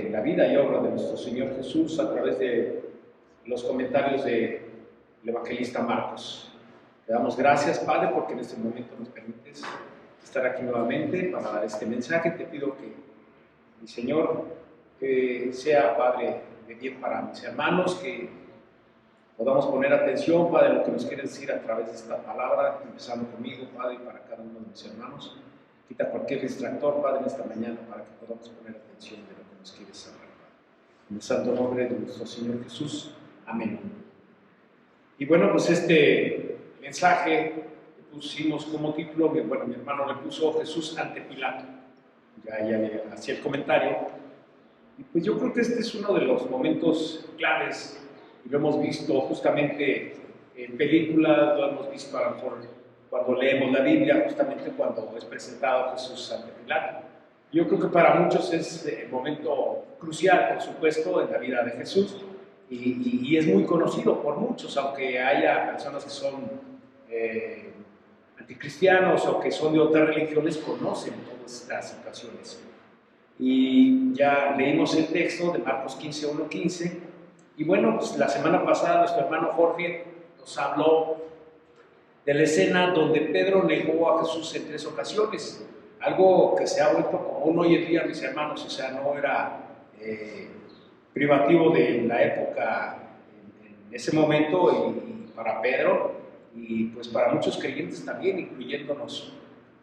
La vida y obra de nuestro Señor Jesús a través de los comentarios del evangelista Marcos. Te damos gracias, Padre, porque en este momento nos permites estar aquí nuevamente para dar este mensaje. Te pido que, mi Señor, que sea, Padre, de bien para mis hermanos, que podamos poner atención, Padre, a lo que nos quieres decir a través de esta palabra, empezando conmigo, Padre, y para cada uno de mis hermanos. Quita cualquier distractor, Padre, en esta mañana para que podamos poner atención de lo que nos quieres hablar, Padre. En el santo nombre de nuestro Señor Jesús. Amén. Y bueno, pues este mensaje le pusimos como título, mi hermano le puso Jesús ante Pilato. Ya hacía el comentario. Y pues yo creo que este es uno de los momentos claves, y lo hemos visto justamente en películas, lo hemos visto a lo mejor cuando leemos la Biblia, justamente cuando es presentado Jesús ante Pilato. Yo creo que para muchos es el momento crucial, por supuesto, en la vida de Jesús, y es muy conocido por muchos, aunque haya personas que son anticristianos o que son de otras religiones, conocen todas estas situaciones. Y ya leímos el texto de Marcos 15, 1, 15, y bueno, pues la semana pasada nuestro hermano Jorge nos habló de la escena donde Pedro negó a Jesús en 3 ocasiones, algo que se ha vuelto común hoy en día, mis hermanos, o sea, no era privativo de la época en ese momento y para Pedro, y pues para muchos creyentes también, incluyéndonos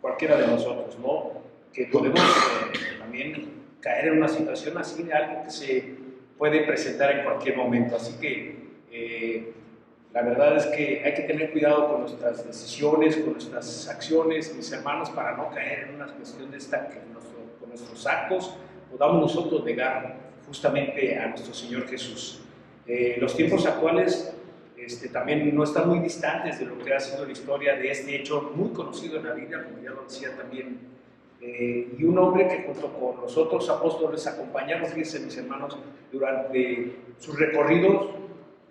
cualquiera de nosotros, ¿no? Que podemos también caer en una situación así, de algo que se puede presentar en cualquier momento, así que la verdad es que hay que tener cuidado con nuestras decisiones, con nuestras acciones, mis hermanos, para no caer en una cuestión de esta que con nuestros actos podamos nosotros negar justamente a nuestro Señor Jesús. Los tiempos actuales también no están muy distantes de lo que ha sido la historia de este hecho muy conocido en la Biblia, como ya lo decía también, y un hombre que junto con los otros apóstoles acompañaron, fíjense mis hermanos, durante sus recorridos,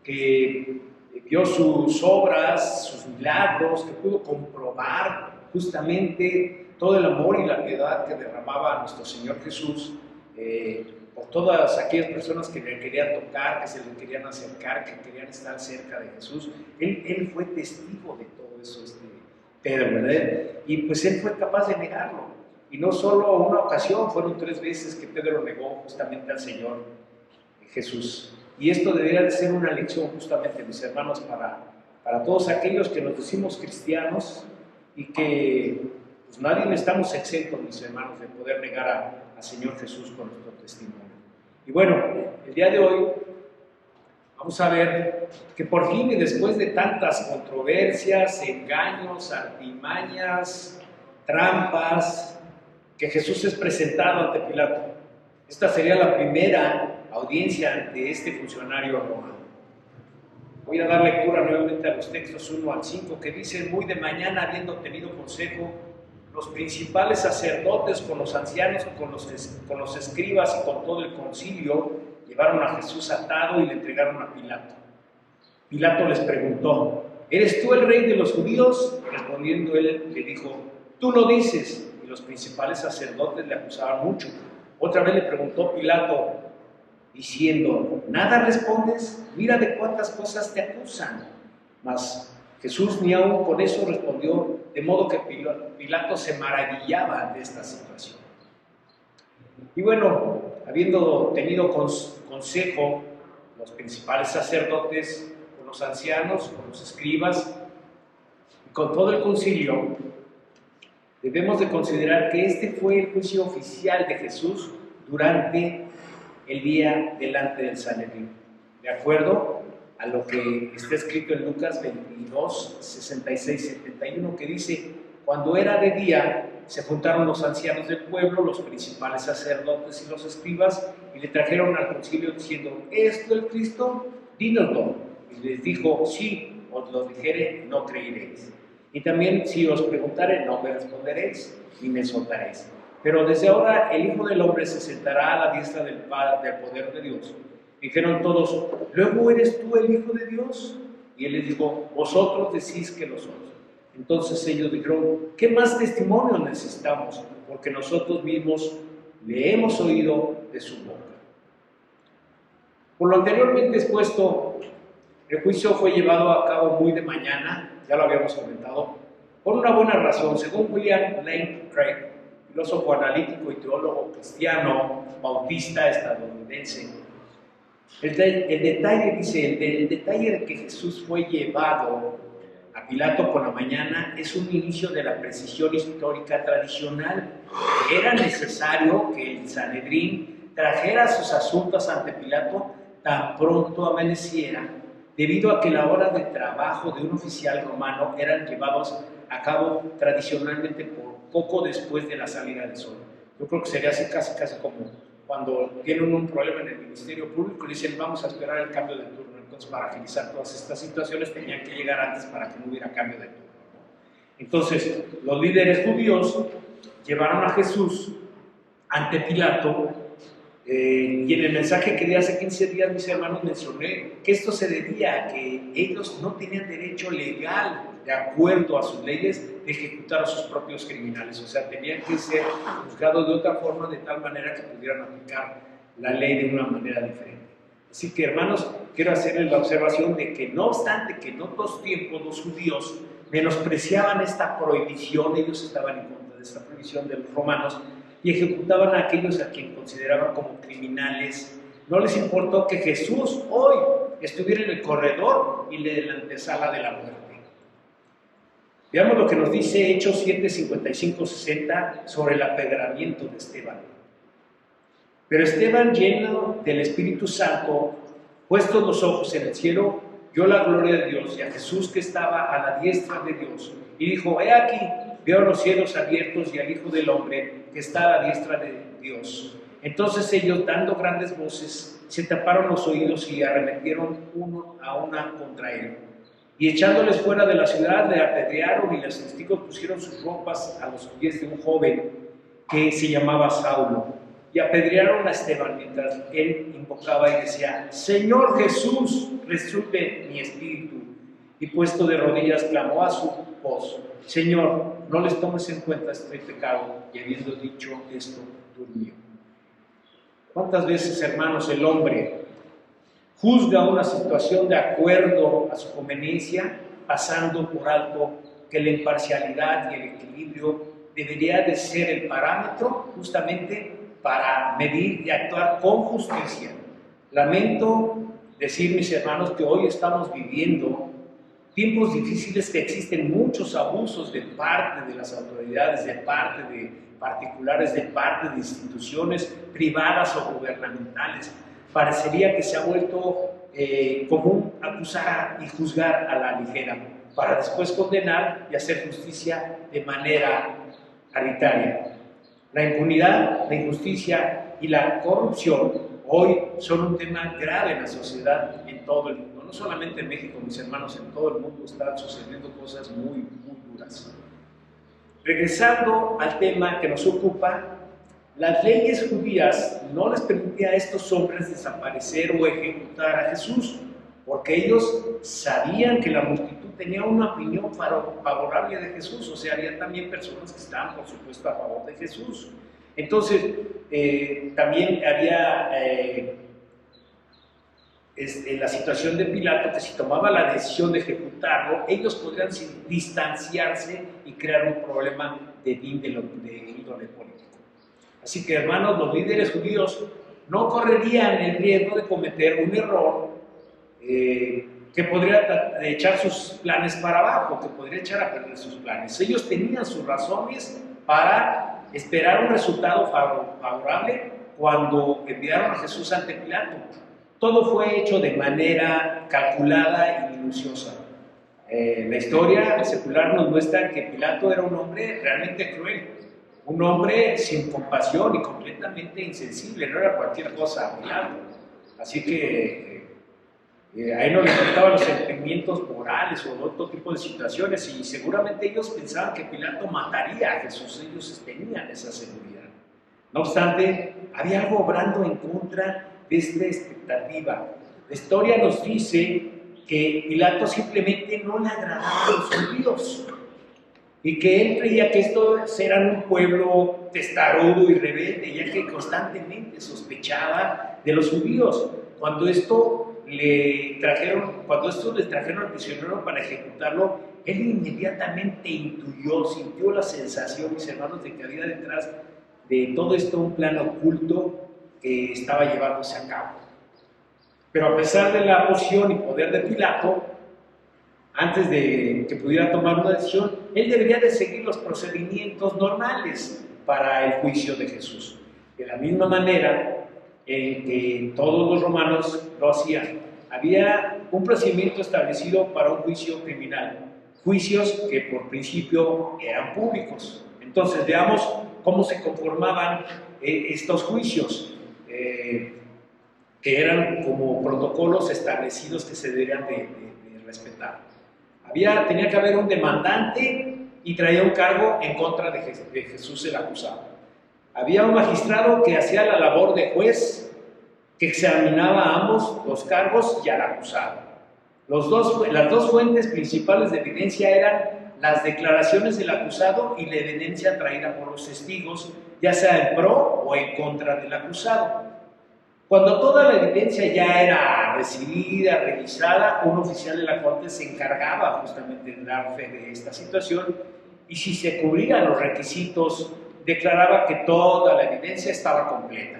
que vio sus obras, sus milagros, que pudo comprobar justamente todo el amor y la piedad que derramaba nuestro Señor Jesús por todas aquellas personas que le querían tocar, que se le querían acercar, que querían estar cerca de Jesús. Él fue testigo de todo eso, Pedro, ¿verdad? Y pues él fue capaz de negarlo. Y no solo una ocasión, fueron 3 veces que Pedro negó justamente al Señor Jesús. Y esto debería de ser una lección justamente, mis hermanos, para todos aquellos que nos decimos cristianos y que pues nadie estamos exentos, mis hermanos, de poder negar al Señor Jesús con nuestro testimonio. Y bueno, el día de hoy vamos a ver que por fin y después de tantas controversias, engaños, artimañas, trampas, que Jesús es presentado ante Pilato. Esta sería la primera audiencia ante este funcionario romano. Voy a dar lectura nuevamente a los textos 1 al 5 que dicen: muy de mañana, habiendo tenido consejo, los principales sacerdotes con los ancianos, con los escribas y con todo el concilio, llevaron a Jesús atado y le entregaron a Pilato. Pilato les preguntó: ¿eres tú el rey de los judíos? Respondiendo él, le dijo: tú lo dices. Y los principales sacerdotes le acusaban mucho. Otra vez le preguntó Pilato, diciendo: ¿nada respondes? Mira de cuántas cosas te acusan. Mas Jesús ni aun con eso respondió, de modo que Pilato se maravillaba de esta situación. Y bueno, habiendo tenido consejo los principales sacerdotes, con los ancianos, con los escribas y con todo el concilio, debemos de considerar que este fue el juicio oficial de Jesús durante el día delante del Sanedrín, de acuerdo a lo que está escrito en Lucas 22, 66, 71, que dice: cuando era de día, se juntaron los ancianos del pueblo, los principales sacerdotes y los escribas, y le trajeron al concilio diciendo: ¿es tú el Cristo? Dínoslo. Y les dijo: sí, os lo dijere, no creeréis. Y también, si os preguntare, no me responderéis, ni me soltaréis. Pero desde ahora el Hijo del Hombre se sentará a la diestra del poder de Dios. Dijeron todos: ¿luego eres tú el Hijo de Dios? Y él les dijo: vosotros decís que lo sois. Entonces ellos dijeron: ¿qué más testimonio necesitamos? Porque nosotros mismos le hemos oído de su boca. Por lo anteriormente expuesto, el juicio fue llevado a cabo muy de mañana, ya lo habíamos comentado, por una buena razón. Según William Lane Craig, filósofo analítico y teólogo cristiano bautista estadounidense, el detalle de que Jesús fue llevado a Pilato por la mañana es un inicio de la precisión histórica tradicional. Era necesario que el Sanedrín trajera sus asuntos ante Pilato tan pronto amaneciera, debido a que la hora de trabajo de un oficial romano eran llevados a cabo tradicionalmente por poco después de la salida del sol. Yo creo que sería así casi como cuando tienen un problema en el Ministerio Público y dicen vamos a esperar el cambio de turno. Entonces, para agilizar todas estas situaciones tenían que llegar antes para que no hubiera cambio de turno. Entonces, los líderes judíos llevaron a Jesús ante Pilato, y en el mensaje que di hace 15 días, mis hermanos, mencioné que esto se debía a que ellos no tenían derecho legal, de acuerdo a sus leyes, de ejecutar a sus propios criminales. O sea, tenían que ser juzgados de otra forma, de tal manera que pudieran aplicar la ley de una manera diferente. Así que, hermanos, quiero hacerles la observación de que no obstante que en otros tiempos los judíos menospreciaban esta prohibición, ellos estaban en contra de esta prohibición de los romanos y ejecutaban a aquellos a quienes consideraban como criminales. No les importó que Jesús hoy estuviera en el corredor y en la antesala de la muerte. Veamos lo que nos dice Hechos 7, 55, 60 sobre el apedramiento de Esteban. Pero Esteban, lleno del Espíritu Santo, puestos los ojos en el cielo, vio la gloria de Dios y a Jesús que estaba a la diestra de Dios, y dijo: he aquí, veo los cielos abiertos y al Hijo del Hombre que está a la diestra de Dios. Entonces ellos, dando grandes voces, se taparon los oídos y arremetieron uno a una contra él. Y echándoles fuera de la ciudad, le apedrearon, y los testigos pusieron sus ropas a los pies de un joven que se llamaba Saulo. Y apedrearon a Esteban mientras él invocaba y decía: Señor Jesús, resucite mi espíritu. Y puesto de rodillas clamó a su voz: Señor, no les tomes en cuenta este pecado. Y habiendo dicho esto, durmió. ¿Cuántas veces, hermanos, el hombre juzga una situación de acuerdo a su conveniencia, pasando por alto que la imparcialidad y el equilibrio debería de ser el parámetro justamente para medir y actuar con justicia? Lamento decir, mis hermanos, que hoy estamos viviendo tiempos difíciles, que existen muchos abusos de parte de las autoridades, de parte de particulares, de parte de instituciones privadas o gubernamentales. Parecería que se ha vuelto común acusar y juzgar a la ligera, para después condenar y hacer justicia de manera arbitraria. La impunidad, la injusticia y la corrupción hoy son un tema grave en la sociedad en todo el mundo. No solamente en México, mis hermanos, en todo el mundo están sucediendo cosas muy duras. Regresando al tema que nos ocupa, las leyes judías no les permitían a estos hombres desaparecer o ejecutar a Jesús, porque ellos sabían que la multitud tenía una opinión favorable de Jesús. O sea, había también personas que estaban, por supuesto, a favor de Jesús. Entonces, también había la situación de Pilato, que si tomaba la decisión de ejecutarlo, ellos podrían distanciarse y crear un problema de índole político. Así que, hermanos, los líderes judíos no correrían el riesgo de cometer un error que podría echar sus planes para abajo, que podría echar a perder sus planes. Ellos tenían sus razones para esperar un resultado favorable cuando enviaron a Jesús ante Pilato. Todo fue hecho de manera calculada y minuciosa. La historia secular nos muestra que Pilato era un hombre realmente cruel, un hombre sin compasión y completamente insensible. No era cualquier cosa Pilato. Así que a él no le importaban los sentimientos morales o otro tipo de situaciones, y seguramente ellos pensaban que Pilato mataría a Jesús. Ellos tenían esa seguridad. No obstante, había algo obrando en contra de esta expectativa. La historia nos dice que Pilato simplemente no le agradaba a los judíos. y que él creía que estos eran un pueblo testarudo y rebelde, ya que constantemente sospechaba de los judíos. Cuando estos les trajeron al prisionero para ejecutarlo, él inmediatamente intuyó, sintió la sensación, mis hermanos, de que había detrás de todo esto un plan oculto que estaba llevándose a cabo. Pero a pesar de la posición y poder de Pilato, antes de que pudiera tomar una decisión, él debería de seguir los procedimientos normales para el juicio de Jesús. De la misma manera en que todos los romanos lo hacían, había un procedimiento establecido para un juicio criminal, juicios que por principio eran públicos. Entonces veamos cómo se conformaban estos juicios, que eran como protocolos establecidos que se deberían de respetar. Tenía que haber un demandante y traía un cargo en contra de Jesús el acusado. Había un magistrado que hacía la labor de juez, que examinaba a ambos los cargos y al acusado. Las dos fuentes principales de evidencia eran las declaraciones del acusado y la evidencia traída por los testigos, ya sea en pro o en contra del acusado. Cuando toda la evidencia ya era recibida, revisada, un oficial de la corte se encargaba justamente de dar fe de esta situación, y si se cubrían los requisitos, declaraba que toda la evidencia estaba completa.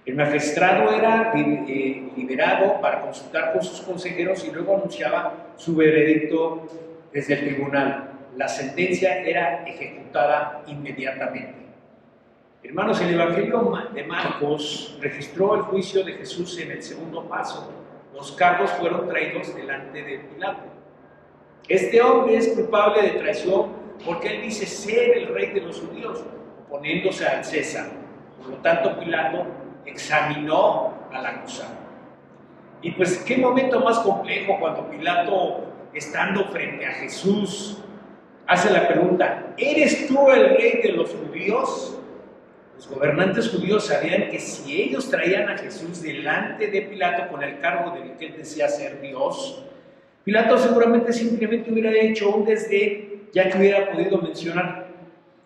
El magistrado era liberado para consultar con sus consejeros y luego anunciaba su veredicto desde el tribunal. La sentencia era ejecutada inmediatamente. Hermanos, el Evangelio de Marcos registró el juicio de Jesús en el segundo paso. Los cargos fueron traídos delante de Pilato. Este hombre es culpable de traición porque él dice ser el rey de los judíos, oponiéndose al César. Por lo tanto, Pilato examinó al acusado. Y pues, qué momento más complejo cuando Pilato, estando frente a Jesús, hace la pregunta: ¿eres tú el rey de los judíos? Los gobernantes judíos sabían que si ellos traían a Jesús delante de Pilato con el cargo de que él decía ser Dios, Pilato seguramente simplemente hubiera hecho un desdén, ya que hubiera podido mencionar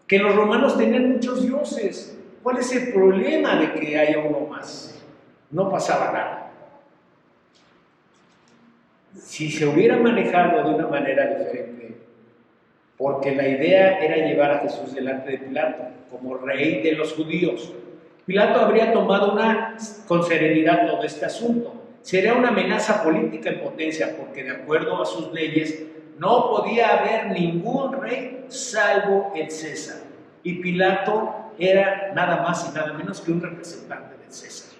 que los romanos tenían muchos dioses. ¿Cuál es el problema de que haya uno más? No pasaba nada. Si se hubiera manejado de una manera diferente, porque la idea era llevar a Jesús delante de Pilato como rey de los judíos, Pilato habría tomado con serenidad todo este asunto. Sería una amenaza política en potencia, porque de acuerdo a sus leyes no podía haber ningún rey salvo el César, y Pilato era nada más y nada menos que un representante del César.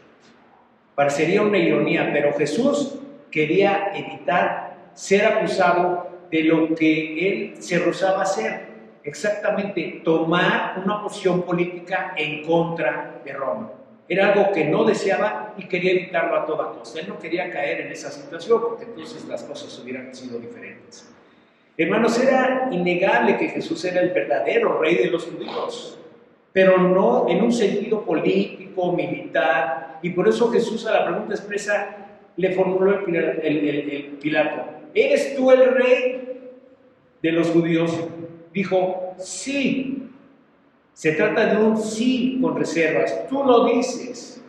Parecería una ironía, pero Jesús quería evitar ser acusado de lo que él se rehusaba a hacer, exactamente tomar una posición política en contra de Roma. Era algo que no deseaba y quería evitarlo a toda costa. Él no quería caer en esa situación, porque entonces las cosas hubieran sido diferentes. Hermanos, era innegable que Jesús era el verdadero rey de los judíos, pero no en un sentido político, militar, y por eso Jesús, a la pregunta expresa, le formuló el Pilato: ¿eres tú el rey de los judíos? Dijo, sí. Se trata de un sí con reservas. Tú lo dices.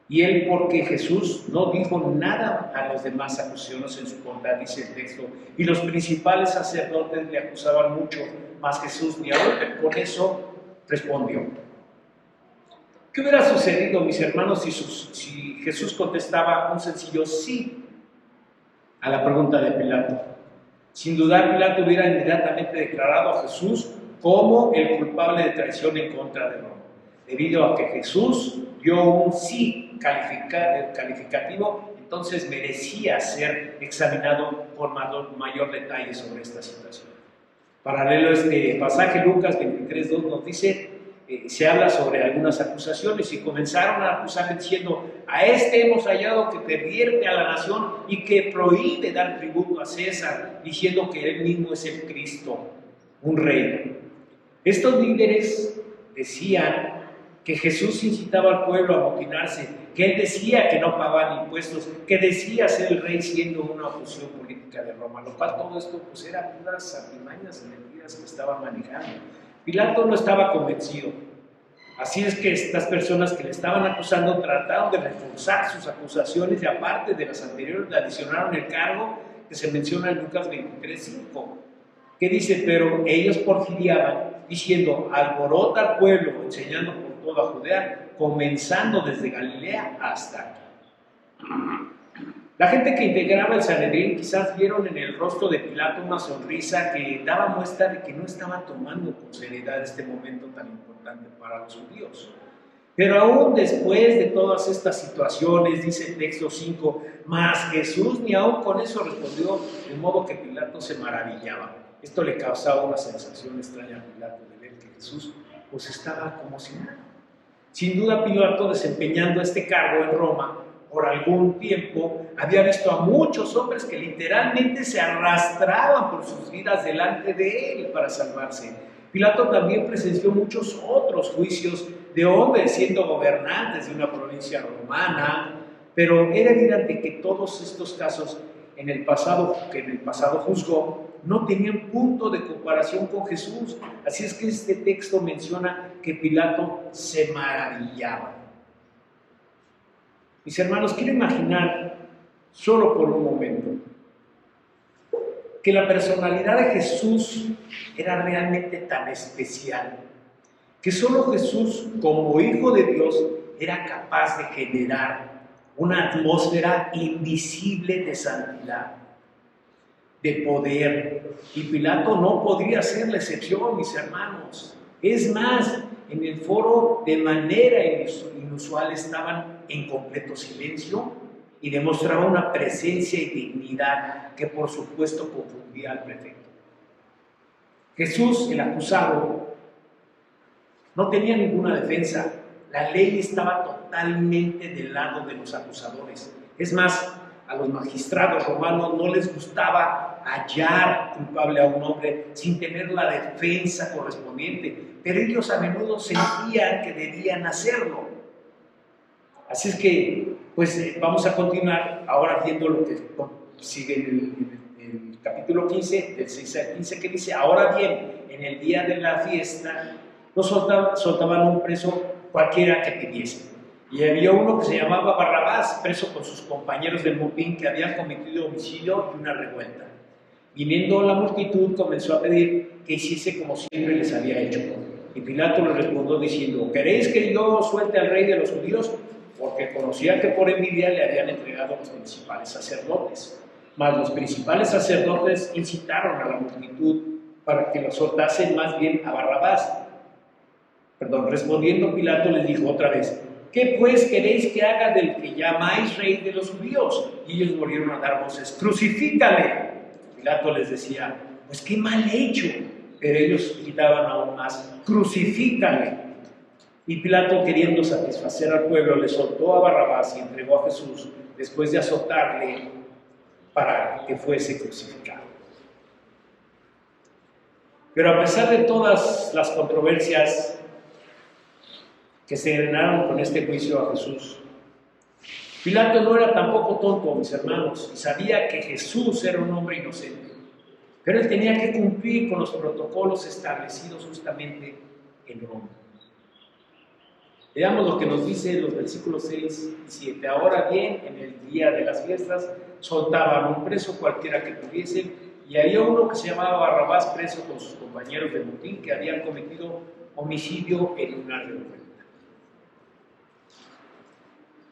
Y él, porque Jesús no dijo nada a los demás acusados en su contra, dice el texto, y los principales sacerdotes le acusaban mucho, mas Jesús ni aún por eso respondió. ¿Qué hubiera sucedido, mis hermanos, si Jesús contestaba un sencillo sí a la pregunta de Pilato? Sin dudar, Pilato hubiera inmediatamente declarado a Jesús como el culpable de traición en contra de Roma, debido a que Jesús dio un sí calificativo. Entonces merecía ser examinado con mayor detalle sobre esta situación. Paralelo a este pasaje, Lucas 23:2 nos dice, se habla sobre algunas acusaciones, y comenzaron a acusar diciendo: a este hemos hallado que pervierte a la nación y que prohíbe dar tributo a César, diciendo que él mismo es el Cristo, un rey. Estos líderes decían que Jesús incitaba al pueblo a amotinarse que él decía que no pagaban impuestos, que decía ser el rey siendo una oposición política de Roma, lo cual todo esto pues eran puras artimañas y mentiras que estaban manejando. Pilato no estaba convencido. Así es que estas personas que le estaban acusando trataron de reforzar sus acusaciones y aparte de las anteriores le adicionaron el cargo que se menciona en Lucas 23:5, que dice, pero ellos porfiaban diciendo, alborota al pueblo, enseñando por toda Judea, comenzando desde Galilea hasta aquí. La gente que integraba el Sanedrín quizás vieron en el rostro de Pilato una sonrisa que daba muestra de que no estaba tomando con seriedad este momento tan importante para los judíos. Pero aún después de todas estas situaciones, dice el texto 5, mas Jesús ni aún con eso respondió, de modo que Pilato se maravillaba. Esto le causaba una sensación extraña a Pilato de ver que Jesús pues estaba como si nada. Sin duda Pilato, desempeñando este cargo en Roma por algún tiempo, había visto a muchos hombres que literalmente se arrastraban por sus vidas delante de él para salvarse. Pilato también presenció muchos otros juicios de hombres siendo gobernantes de una provincia romana, pero era evidente que todos estos casos que en el pasado juzgó no tenían punto de comparación con Jesús. Así es que este texto menciona que Pilato se maravillaba. Mis hermanos, quiero imaginar, solo por un momento, que la personalidad de Jesús era realmente tan especial, que solo Jesús, como Hijo de Dios, era capaz de generar una atmósfera invisible de santidad, de poder. Y Pilato no podría ser la excepción, mis hermanos. Es más, en el foro de manera inusual estaban en completo silencio y demostraba una presencia y dignidad que por supuesto confundía al prefecto. Jesús, el acusado, no tenía ninguna defensa. La ley estaba totalmente del lado de los acusadores. Es más, a los magistrados romanos no les gustaba hallar culpable a un hombre sin tener la defensa correspondiente, pero ellos a menudo sentían que debían hacerlo. Así es que, pues vamos a continuar ahora viendo lo que sigue en el capítulo 15, del 6 al 15, que dice, ahora bien, en el día de la fiesta, no soltaban un preso cualquiera que pidiese. Y había uno que se llamaba Barrabás, preso con sus compañeros del motín que habían cometido homicidio y una revuelta. Viniendo la multitud, comenzó a pedir que hiciese como siempre les había hecho. Y Pilato le respondió diciendo, ¿queréis que yo suelte al rey de los judíos? Porque conocía que por envidia le habían entregado los principales sacerdotes. Mas los principales sacerdotes incitaron a la multitud para que lo soltasen más bien a Barrabás. Respondiendo Pilato les dijo otra vez, ¿qué pues queréis que haga del que llamáis rey de los judíos? Y ellos volvieron a dar voces, ¡crucifícale! Pilato les decía, pues qué mal hecho. Pero ellos gritaban aún más, ¡crucifícale! Y Pilato, queriendo satisfacer al pueblo, le soltó a Barrabás y entregó a Jesús después de azotarle para que fuese crucificado. Pero a pesar de todas las controversias que se generaron con este juicio a Jesús, Pilato no era tampoco tonto, mis hermanos, y sabía que Jesús era un hombre inocente, pero él tenía que cumplir con los protocolos establecidos justamente en Roma. Veamos lo que nos dice los versículos 6 y 7. Ahora bien, en el día de las fiestas, soltaban un preso cualquiera que tuviesen, y había uno que se llamaba Barrabás, preso con sus compañeros de motín que habían cometido homicidio en una revuelta.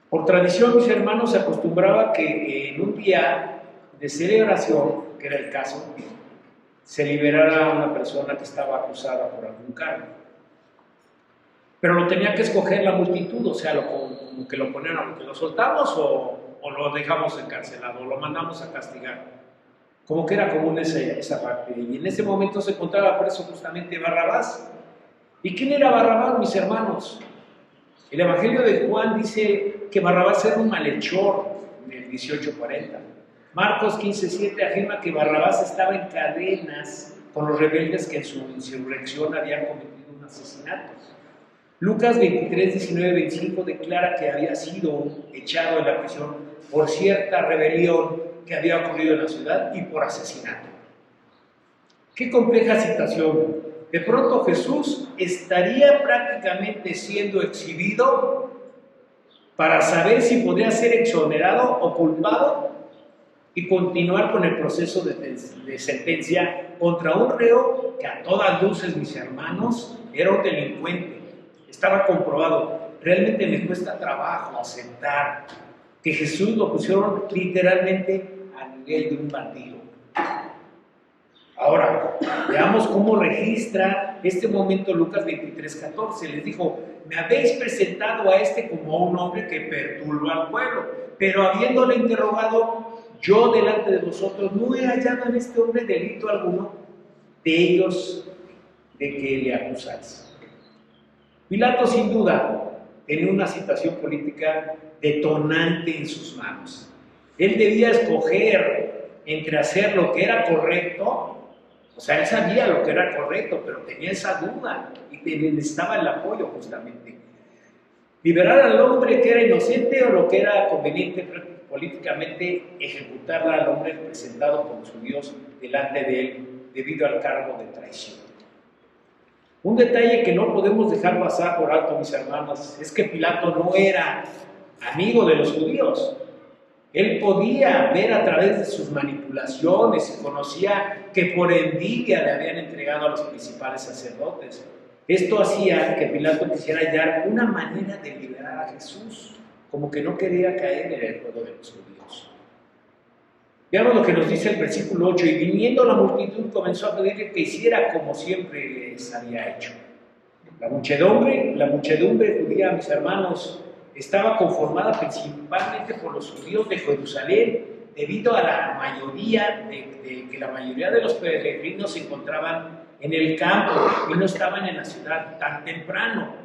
Por tradición, mis hermanos, se acostumbraba que en un día de celebración, que era el caso, se liberara a una persona que estaba acusada por algún cargo. Pero lo tenía que escoger la multitud, o sea, lo que lo ponían, o que lo soltamos o lo dejamos encarcelado, o lo mandamos a castigar. Como que era común esa parte. Y en ese momento se encontraba preso justamente Barrabás. ¿Y quién era Barrabás, mis hermanos? El Evangelio de Juan dice que Barrabás era un malhechor en el 18:40. Marcos 15:7 afirma que Barrabás estaba en cadenas con los rebeldes que en su insurrección habían cometido un asesinato. Lucas 23, 19, 25 declara que había sido echado en la prisión por cierta rebelión que había ocurrido en la ciudad y por asesinato. Qué compleja situación. De pronto Jesús estaría prácticamente siendo exhibido para saber si podía ser exonerado o culpado y continuar con el proceso de sentencia contra un reo que a todas luces, mis hermanos, era un delincuente. Estaba comprobado. Realmente me cuesta trabajo aceptar que Jesús lo pusieron literalmente a nivel de un bandido. Ahora, veamos cómo registra este momento Lucas 23:14. Les dijo: me habéis presentado a este como un hombre que perturba al pueblo, pero habiéndole interrogado yo delante de vosotros, no he hallado en este hombre delito alguno de ellos de que le acusáis. Pilato, sin duda, tenía una situación política detonante en sus manos. Él debía escoger entre hacer lo que era correcto. O sea, él sabía lo que era correcto, pero tenía esa duda y necesitaba el apoyo justamente. Liberar al hombre que era inocente o lo que era conveniente políticamente ejecutar al hombre presentado por su Dios delante de él debido al cargo de traición. Un detalle que no podemos dejar pasar por alto, mis hermanos, es que Pilato no era amigo de los judíos. Él podía ver a través de sus manipulaciones y conocía que por envidia le habían entregado a los principales sacerdotes. Esto hacía que Pilato quisiera hallar una manera de liberar a Jesús, como que no quería caer en el juego de los judíos. Veamos lo que nos dice el versículo 8. Y viniendo la multitud comenzó a pedirle que hiciera como siempre les había hecho. La muchedumbre judía, mis hermanos, estaba conformada principalmente por los judíos de Jerusalén, debido a la mayoría que la mayoría de los peregrinos se encontraban en el campo y no estaban en la ciudad tan temprano.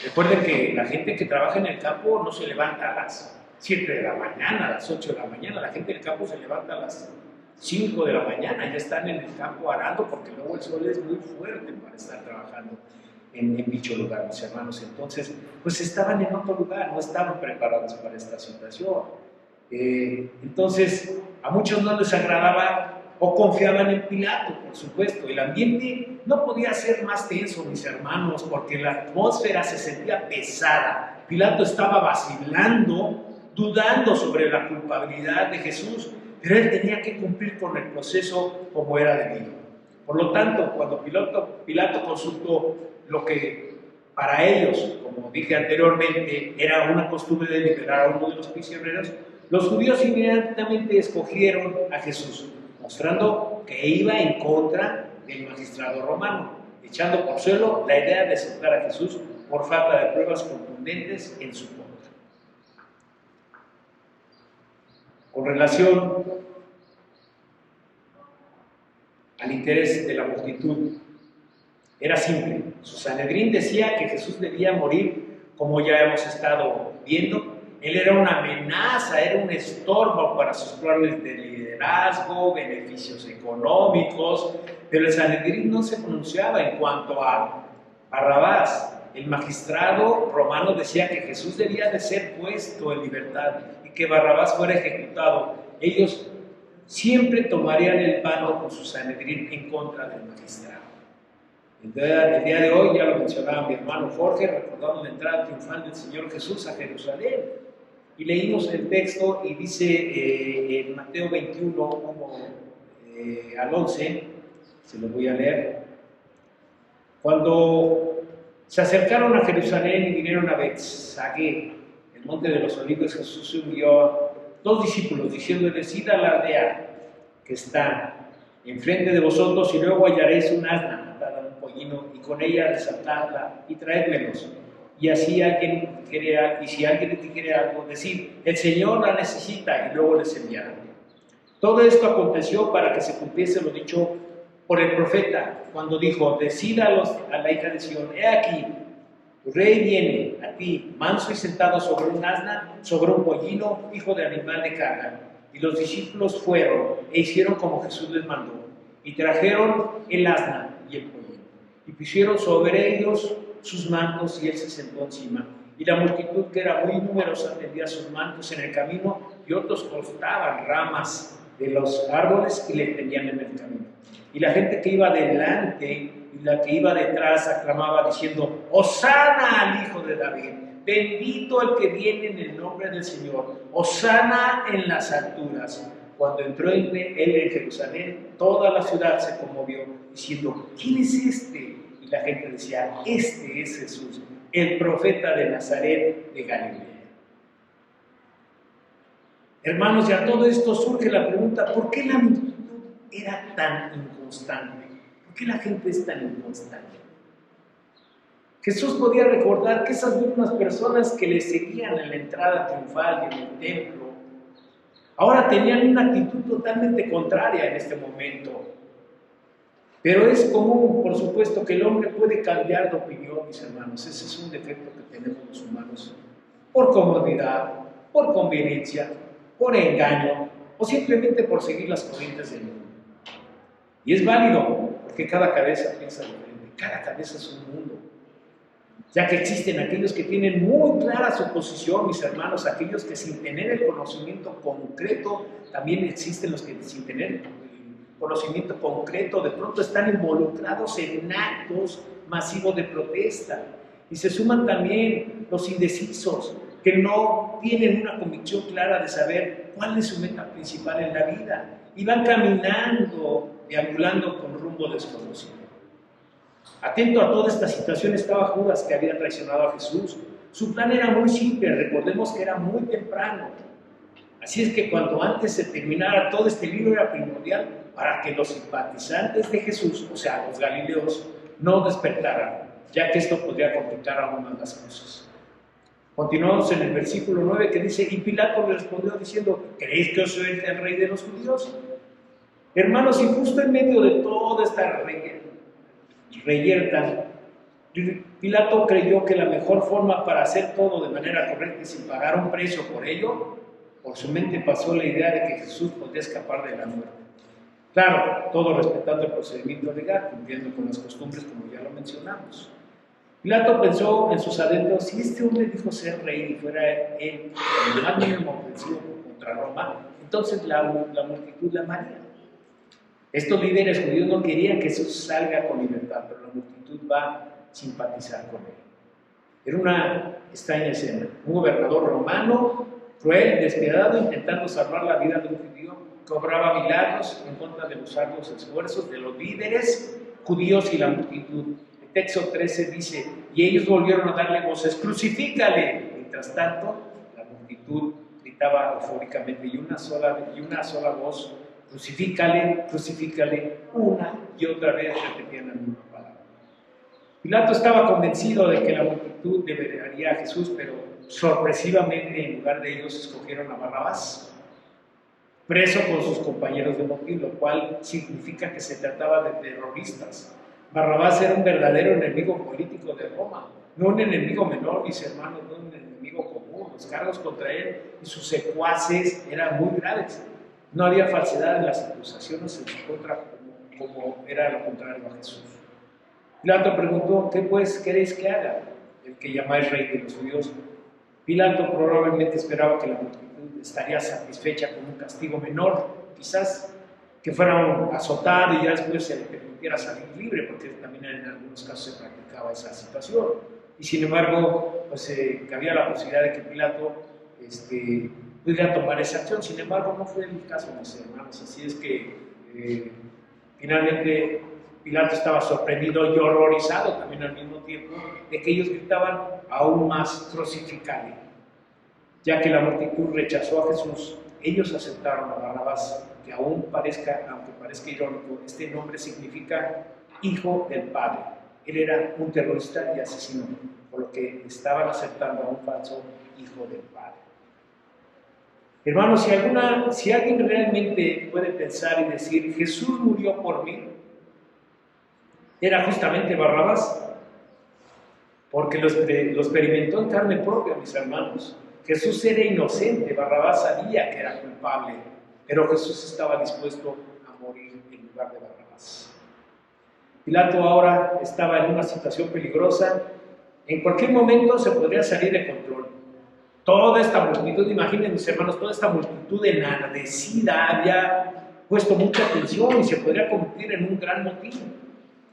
Recuerden que la gente que trabaja en el campo no se levanta a las 7 de la mañana, a las 8 de la mañana. La gente del campo se levanta a las 5 de la mañana, ya están en el campo arando, porque luego el sol es muy fuerte para estar trabajando en dicho lugar, mis hermanos. Entonces, pues estaban en otro lugar, no estaban preparados para esta situación. Entonces, a muchos no les agradaba o confiaban en Pilato, por supuesto. El ambiente no podía ser más tenso, mis hermanos, porque la atmósfera se sentía pesada. Pilato estaba vacilando, dudando sobre la culpabilidad de Jesús, pero él tenía que cumplir con el proceso como era debido. Por lo tanto, cuando Pilato consultó lo que para ellos, como dije anteriormente, era una costumbre de liberar a uno de los prisioneros, los judíos inmediatamente escogieron a Jesús, mostrando que iba en contra del magistrado romano, echando por suelo la idea de aceptar a Jesús por falta de pruebas contundentes en su contra. Con relación al interés de la multitud, era simple. Su Sanedrín decía que Jesús debía morir, como ya hemos estado viendo. Él era una amenaza, era un estorbo para sus planes de liderazgo, beneficios económicos, pero el Sanedrín no se pronunciaba en cuanto a Barrabás. El magistrado romano decía que Jesús debía de ser puesto en libertad y que Barrabás fuera ejecutado. Ellos siempre tomarían el palo con su Sanedrín en contra del magistrado. El día de hoy, ya lo mencionaba mi hermano Jorge, recordando la entrada triunfal del Señor Jesús a Jerusalén. Y leímos el texto y dice en Mateo 21, al 11, se lo voy a leer. Cuando se acercaron a Jerusalén y vinieron a Betsagé, el monte de los olivos, Jesús envió a 2 discípulos, diciéndoles: id a la aldea que está enfrente de vosotros y luego hallaréis un asna atada a un pollino y con ella desatadla y traédmelos. Y así si alguien te quiere algo, decid: el Señor la necesita, y luego les enviará. Todo esto aconteció para que se cumpliese lo dicho por el profeta, cuando dijo: decid a la hija de Sión: he aquí, tu rey viene a ti, manso y sentado sobre un asna, sobre un pollino, hijo de animal de carga. Y los discípulos fueron e hicieron como Jesús les mandó, y trajeron el asna y el pollino, y pusieron sobre ellos sus mantos y él se sentó encima. Y la multitud, que era muy numerosa, tendía sus mantos en el camino y otros cortaban ramas de los árboles y le tendían en el camino. Y la gente que iba delante y la que iba detrás aclamaba diciendo: Hosana al Hijo de David, bendito el que viene en el nombre del Señor, Hosana en las alturas. Cuando entró él en Jerusalén, toda la ciudad se conmovió, diciendo: ¿quién es este? Y la gente decía: este es Jesús, el profeta de Nazaret de Galilea. Hermanos, y a todo esto surge la pregunta: ¿por qué la multitud era tan inconstante? ¿Por qué la gente es tan inconstante? Jesús podía recordar que esas mismas personas que le seguían en la entrada triunfal y en el templo, ahora tenían una actitud totalmente contraria en este momento. Pero es común, por supuesto, que el hombre puede cambiar de opinión, mis hermanos. Ese es un defecto que tenemos los humanos. Por comodidad, por conveniencia, por engaño o simplemente por seguir las corrientes del mundo. Y es válido, porque cada cabeza piensa diferente. Cada cabeza es un mundo. Ya que existen aquellos que tienen muy clara su posición, mis hermanos, aquellos que sin tener el conocimiento concreto, también existen los que sin tener el conocimiento concreto de pronto están involucrados en actos masivos de protesta. Y se suman también los indecisos, que no tienen una convicción clara de saber cuál es su meta principal en la vida y van caminando, deambulando con rumbo desconocido. Atento a toda esta situación estaba Judas, que había traicionado a Jesús. Su plan era muy simple, recordemos que era muy temprano. Así es que cuanto antes se terminara todo este libro era primordial para que los simpatizantes de Jesús, o sea, los galileos, no despertaran, ya que esto podría complicar aún más las cosas. Continuamos en el versículo 9 que dice: y Pilato le respondió diciendo: ¿creéis que yo soy el rey de los judíos? Hermanos, y justo en medio de toda esta reyerta, Pilato creyó que la mejor forma para hacer todo de manera correcta y sin pagar un precio por ello, por su mente pasó la idea de que Jesús podía escapar de la muerte. Claro, todo respetando el procedimiento legal, cumpliendo con las costumbres como ya lo mencionamos. Pilato pensó en sus adentros: si este hombre dijo ser rey y fuera él el más mínimo ofensivo contra Roma, entonces la multitud la amaría. Estos líderes judíos no querían que Jesús salga con libertad, pero la multitud va a simpatizar con él. Era una extraña escena. Un gobernador romano, cruel, despiadado, intentando salvar la vida de un judío, cobraba milagros en contra de los arduos esfuerzos de los líderes judíos y la multitud. El texto 13 dice: y ellos volvieron a darle voces: ¡crucifícale! Mientras tanto, la multitud gritaba eufóricamente y una sola voz: crucifícale, crucifícale, una y otra vez repetían la misma palabra. Pilato estaba convencido de que la multitud liberaría a Jesús, pero sorpresivamente en lugar de ellos escogieron a Barrabás, preso con sus compañeros de motín, lo cual significa que se trataba de terroristas. Barrabás era un verdadero enemigo político de Roma, no un enemigo menor, mis hermanos, no un enemigo común. Los cargos contra él y sus secuaces eran muy graves. No había falsedad en las acusaciones en su contra, como era lo contrario a Jesús. Pilato preguntó: ¿qué pues queréis que haga el que llamáis rey de los judíos? Pilato probablemente esperaba que la multitud estaría satisfecha con un castigo menor, quizás que fuera azotado y ya después se le permitiera salir libre, porque también en algunos casos se practicaba esa situación. Y sin embargo, pues había la posibilidad de que Pilato pudiera tomar esa acción. Sin embargo, no fue el caso, mis hermanos. Así es que finalmente Pilato estaba sorprendido y horrorizado también al mismo tiempo de que ellos gritaban aún más: crucificale. Ya que la multitud rechazó a Jesús, ellos aceptaron a Barrabás, que aunque parezca irónico, este nombre significa hijo del Padre. Él era un terrorista y asesino, por lo que estaban aceptando a un falso hijo del Padre. Hermanos, si alguien realmente puede pensar y decir: Jesús murió por mí, era justamente Barrabás, porque lo experimentó en carne propia, mis hermanos. Jesús era inocente, Barrabás sabía que era culpable, pero Jesús estaba dispuesto a morir en lugar de Barrabás. Pilato ahora estaba en una situación peligrosa En cualquier momento se podría salir de control. Toda esta multitud, imaginen mis hermanos, toda esta multitud enardecida había puesto mucha atención y se podría convertir en un gran motivo.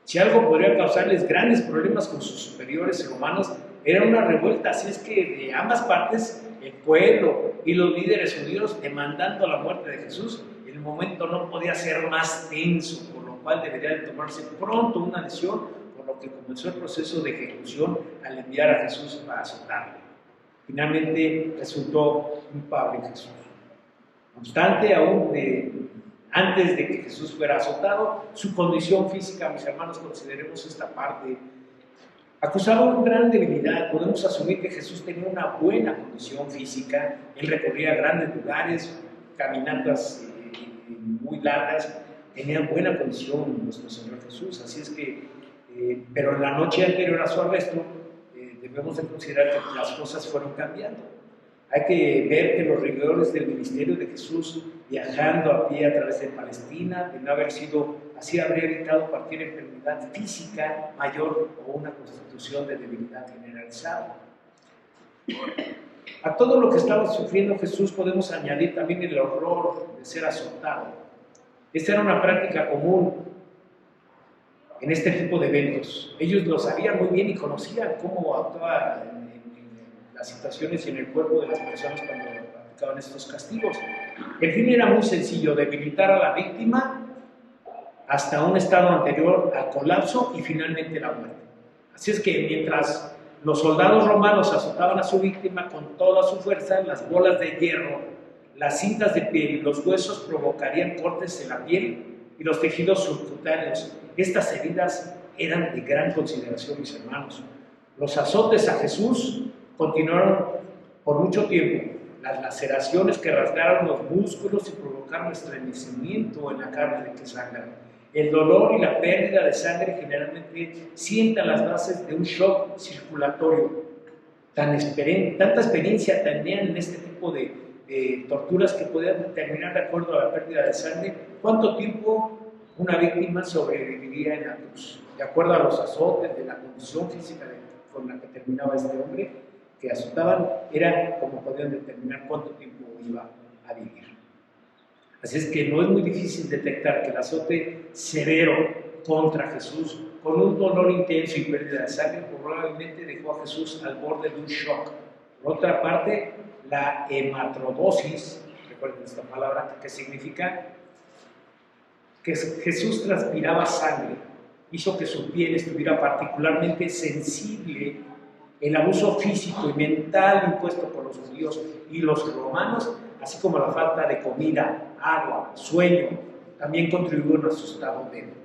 Si algo podría causarles grandes problemas con sus superiores romanos, era una revuelta. Así es que de ambas partes, el pueblo y los líderes judíos demandando la muerte de Jesús, el momento no podía ser más tenso, por lo cual debería de tomarse pronto una decisión, por lo que comenzó el proceso de ejecución al enviar a Jesús para azotarle. Finalmente resultó culpable Jesús. No obstante, antes de que Jesús fuera azotado, su condición física, mis hermanos, consideremos esta parte, acusaba una gran debilidad. Podemos asumir que Jesús tenía una buena condición física. Él recorría grandes lugares, caminatas muy largas, tenía buena condición nuestro Señor Jesús. Así es que, pero en la noche anterior a su arresto, debemos de considerar que las cosas fueron cambiando. Hay que ver que los rigores del ministerio de Jesús, viajando a pie a través de Palestina, de no haber sido así, habría evitado cualquier enfermedad física mayor o una constitución de debilidad generalizada. A todo lo que estaba sufriendo Jesús podemos añadir también el horror de ser azotado. Esta era una práctica común en este tipo de eventos. Ellos lo sabían muy bien y conocían cómo actuaba en las situaciones y en el cuerpo de las personas cuando aplicaban estos castigos. El fin era muy sencillo: debilitar a la víctima hasta un estado anterior al colapso y finalmente la muerte. Así es que mientras los soldados romanos azotaban a su víctima con toda su fuerza, las bolas de hierro, las cintas de piel y los huesos provocarían cortes en la piel y los tejidos subcutáneos. Estas heridas eran de gran consideración, mis hermanos. Los azotes a Jesús continuaron por mucho tiempo. Las laceraciones que rasgaron los músculos y provocaron estremecimiento en la carne de que sangran. El dolor y la pérdida de sangre generalmente sientan las bases de un shock circulatorio. Tanta experiencia tenían en este tipo de torturas que podían determinar, de acuerdo a la pérdida de sangre, cuánto tiempo una víctima sobreviviría en la cruz. De acuerdo a los azotes, de la condición física con la que terminaba este hombre que azotaban, era como podían determinar cuánto tiempo iba a vivir. Así es que no es muy difícil detectar que el azote severo contra Jesús, con un dolor intenso y pérdida de sangre, probablemente dejó a Jesús al borde de un shock. Por otra parte, la hematrodosis, recuerden esta palabra, que significa que Jesús transpiraba sangre, hizo que su piel estuviera particularmente sensible. El abuso físico y mental impuesto por los judíos y los romanos, así como la falta de comida, agua, sueño, también contribuyeron a su estado débil.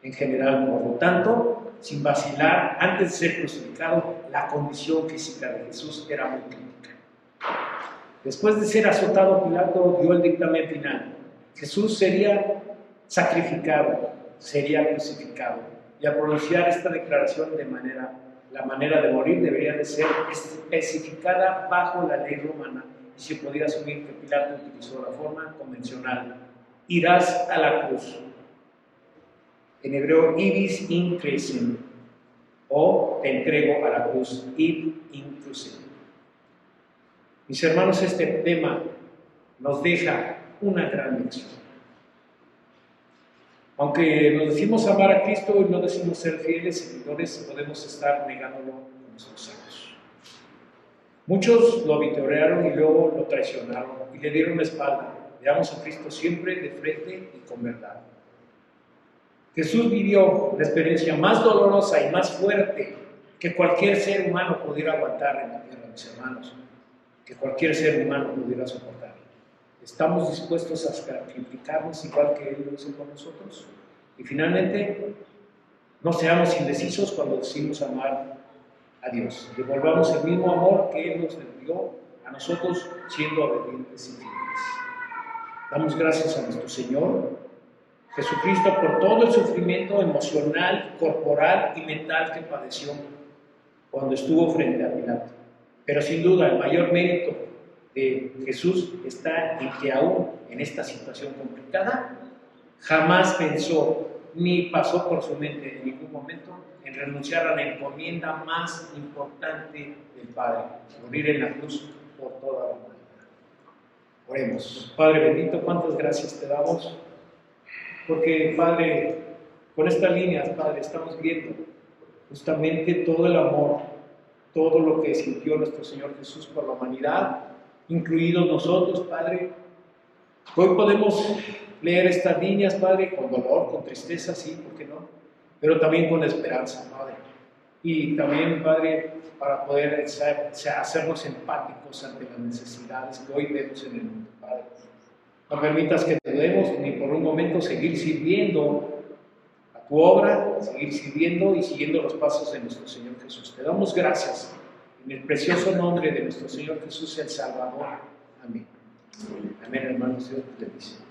En general, por lo tanto, sin vacilar, antes de ser crucificado, la condición física de Jesús era muy crítica. Después de ser azotado, Pilato dio el dictamen final. Jesús sería sacrificado, sería crucificado. Y al pronunciar esta declaración la manera de morir debería de ser especificada bajo la ley romana, y se podía asumir que Pilato utilizó la forma convencional: irás a la cruz. En hebreo, ibis in crucem, o te entrego a la cruz, id in crucem. Mis hermanos, este tema nos deja una gran lección. Aunque nos decimos amar a Cristo y no decimos ser fieles seguidores, podemos estar negándolo con nuestros actos. Muchos lo vitorearon y luego lo traicionaron y le dieron la espalda. Veamos a Cristo siempre de frente y con verdad. Jesús vivió la experiencia más dolorosa y más fuerte que cualquier ser humano pudiera aguantar en la tierra, mis hermanos, que cualquier ser humano pudiera soportar. ¿Estamos dispuestos a sacrificarnos igual que Él lo hizo con nosotros? Y finalmente, no seamos indecisos cuando decimos amar a Dios. Devolvamos el mismo amor que Él nos dio a nosotros, siendo obedientes y fieles. Damos gracias a nuestro Señor Jesucristo por todo el sufrimiento emocional, corporal y mental que padeció cuando estuvo frente a Pilato. Pero sin duda el mayor mérito de Jesús está en que aún en esta situación complicada jamás pensó ni pasó por su mente en ningún momento en renunciar a la encomienda más importante del Padre, morir en la cruz por toda la humanidad. Oremos. Padre bendito, cuántas gracias te damos, porque Padre, con estas líneas, Padre, estamos viendo justamente todo el amor, todo lo que sintió nuestro Señor Jesús por la humanidad, incluidos nosotros, Padre. Hoy podemos leer estas líneas, Padre, con dolor, con tristeza, sí, ¿por qué no? Pero también con esperanza, Padre. Y también, Padre, para poder hacernos empáticos ante las necesidades que hoy vemos en el mundo, Padre. No permitas que te dudemos ni por un momento seguir sirviendo a tu obra, seguir sirviendo y siguiendo los pasos de nuestro Señor Jesús. Te damos gracias en el precioso nombre de nuestro Señor Jesús el Salvador. Amén. Amén, hermanos. Dios te bendice.